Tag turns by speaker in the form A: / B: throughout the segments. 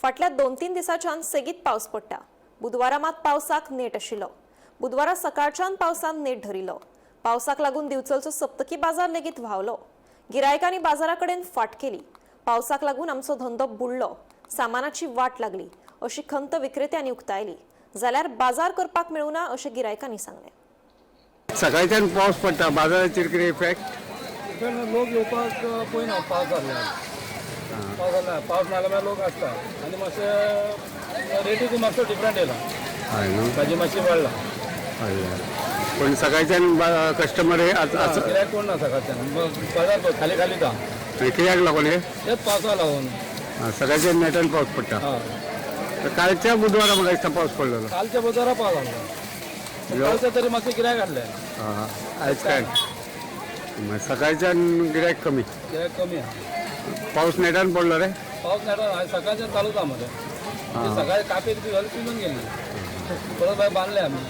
A: फाटल्या 2-3 दिसांच्यान सेगीत पावस पडटा। बुधवारा मात पावसाक नेट आशिल्लो। बुधवारा सकाळच्यान पावसान नेट धरिल्लो। पावसाक लागून दिवचलचो सप्तकी बाजार लेगीत व्हावलो। गिरायकांनी बाजाराकडेन फाट केली। पावसाक लागून आमचो धंदो बुडलो, सामानाची वाट लागली अशी खंत विक्रेत्यांनी उक्तायली। जाल्यार बाजार करपाक मेळूना अशें गिरायकांनी सांगलें।
B: सकाळच्यान पावस पडटा, बाजाराचेर कितें इफेक्ट?
C: लोक येवपाक पळयना पावस जाल्यार पावस नाल्यार लोक आसता आनी मातशें रेटीक मातसो डिफरंट येयला।
B: हय न्हू,
C: भाजी मातशी वाडला।
B: हय पण सकाळच्यान कस्टमर
C: गिरायक कोण ना सकाळच्यान बाजार खाली खाली था।
B: कित्याक लागून हे?
C: तेच पावसाक लागून।
B: सकाळच्यान नेटान पावस पडटा। तर कालच्या बुधवारा म्हाका दिसता पावस पडलेलो।
C: कालच्या बाजारा पावस लागलो। कालच्या तरी मातशें गिरायक हाडलें।
B: आयज काय सकाळच्यान गिरायक कमी,
C: गिरायक कमी आहा।
B: पावस नेटान पडलो रे?
C: पावस नाटो आयज सकाळच्यान चालूच आहा मरे। सकाळी कापेर बी घालून पिनून गेली, परत भायर बांदले आमी।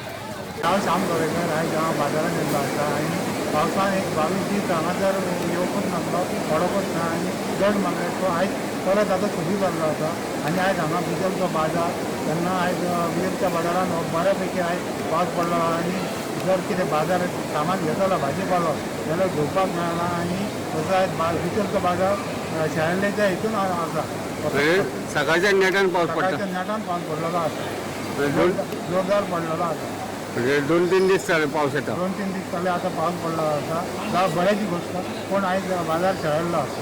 D: हांव श्याम गोवेकर, आयज हांव बाजारान येयल्लो आसा आनी पावसान एक 22 दीस हांगा जर येवपूच नासलो, पडोकूच ना आनी जड मागले तो आयज परत आतां सुटी जाल्लो आसा आनी आयज हांगा बिजलचो बाजार तेन्ना आयज बिजलच्या बाजारान बऱ्यापैकी आयज पावस पडलो आनी जर कितें बाजार सामान घेतलो भाजी पालो जाल्यार घेवपाक मेळना आनी तसो आयज बिजलचो बाजार शेळ्ळेच्या हितून आसा।
B: सकाळच्यान नेटान पावस पडटा,
D: सकाळच्या नेटान पावस पडलेलो आसा, जोरदार पडलेलो आसा।
B: म्हणजे 2-3 दीस जाले पावस येता।
D: 2-3 दीस जाले आतां पावस पडलो आसा, जावं बऱ्याची गोश्ट, पूण आयज बाजार शेळिल्लो आसा।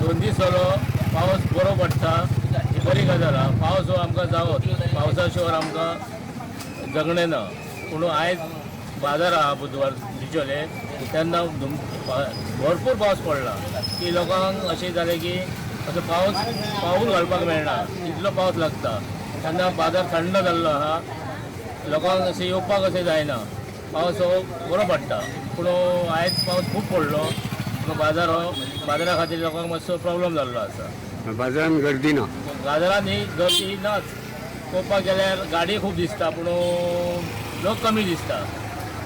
C: 2 दीस जालो पावस बरो पडटा, ही बरी गजाल आहा। पावस हो आमकां जावोच, पावसा शिवाय आमकां जगणें ना। पूण आयज बाजार आहा बुधवार बिचोले, तेन्ना भरपूर पावस पडला की लोकांक अशें जालें की असो पावूल घालपाक मेळना, इतलो पावस लागता। तेन्ना बाजार थंड जाल्लो आहा, लोकांक अशें येवपाक अशें जायना। पावस हो बरो पडटा, पूण आयज पावस खूब पडलो, पूण बाजारा खातीर लोकांक मातसो प्रॉब्लेम जाल्लो आसा।
B: बाजारान गर्दी ना,
C: बाजारान ही गर्दी नाच। पळोवपाक गेल्यार गाडी खूब दिसता, पूण लोक कमी दिसता।